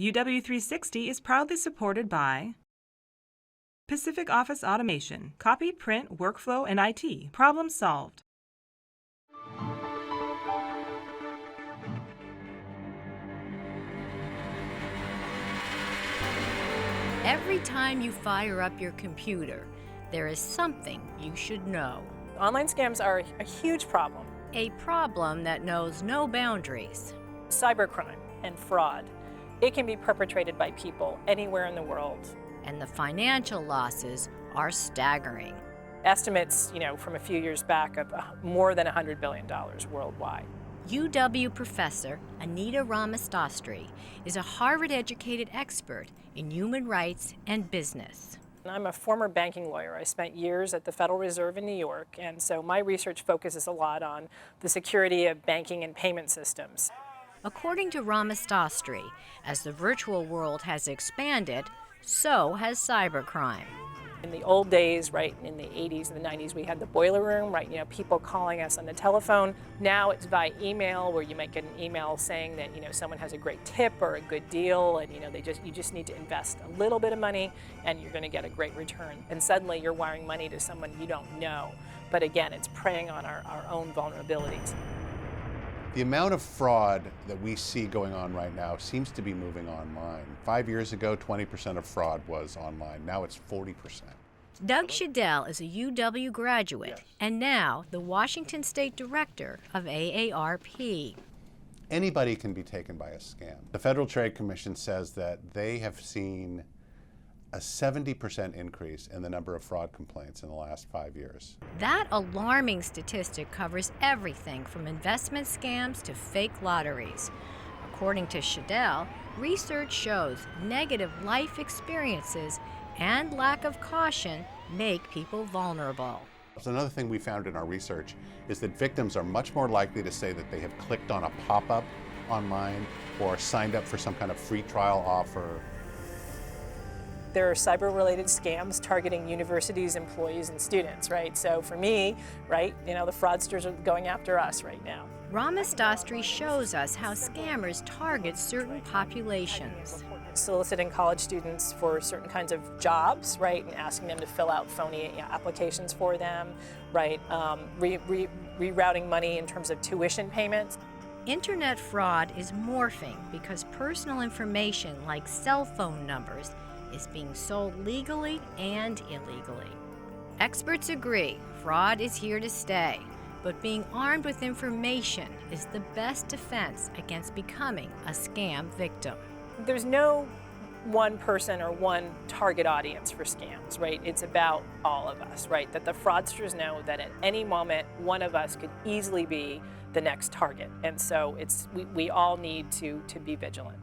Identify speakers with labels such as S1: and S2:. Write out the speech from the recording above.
S1: UW360 is proudly supported by Pacific Office Automation, copy, print, workflow, and IT. Problem solved.
S2: Every time you fire up your computer, there is something you should know.
S3: Online scams are a huge problem.
S2: A problem that knows no boundaries.
S3: Cybercrime and fraud, it can be perpetrated by people anywhere in the world.
S2: And the financial losses are staggering.
S3: Estimates, from a few years back of more than $100 billion worldwide.
S2: UW professor Anita Ramasastry is a Harvard-educated expert in human rights and business.
S3: I'm a former banking lawyer. I spent years at the Federal Reserve in New York, and so my research focuses a lot on the security of banking and payment systems.
S2: According to Ramasastry, as the virtual world has expanded, so has cybercrime.
S3: In the old days, right, in the 80s and the 90s, we had the boiler room, right, people calling us on the telephone. Now it's by email, where you might get an email saying that, someone has a great tip or a good deal, and, you just need to invest a little bit of money and you're going to get a great return. And suddenly you're wiring money to someone you don't know. But again, it's preying on our own vulnerabilities.
S4: The amount of fraud that we see going on right now seems to be moving online. 5 years ago, 20% of fraud was online. Now it's 40%.
S2: Doug Shadell is a UW graduate and now the Washington State Director of AARP.
S4: Anybody can be taken by a scam. The Federal Trade Commission says that they have seen a 70% increase in the number of fraud complaints in the last 5 years.
S2: That alarming statistic covers everything from investment scams to fake lotteries. According to Shadell, research shows negative life experiences and lack of caution make people vulnerable.
S4: So another thing we found in our research is that victims are much more likely to say that they have clicked on a pop-up online or signed up for some kind of free trial offer.
S3: There are cyber-related scams targeting universities, employees, and students, right? So for me, right, the fraudsters are going after us right now.
S2: Ramasastry shows us how scammers target certain populations.
S3: Soliciting college students for certain kinds of jobs, right, and asking them to fill out phony applications for them, right, rerouting money in terms of tuition payments.
S2: Internet fraud is morphing because personal information like cell phone numbers is being sold legally and illegally. Experts agree fraud is here to stay, but being armed with information is the best defense against becoming a scam victim.
S3: There's no one person or one target audience for scams, right? It's about all of us, right? That the fraudsters know that at any moment, one of us could easily be the next target. And so we all need to be vigilant.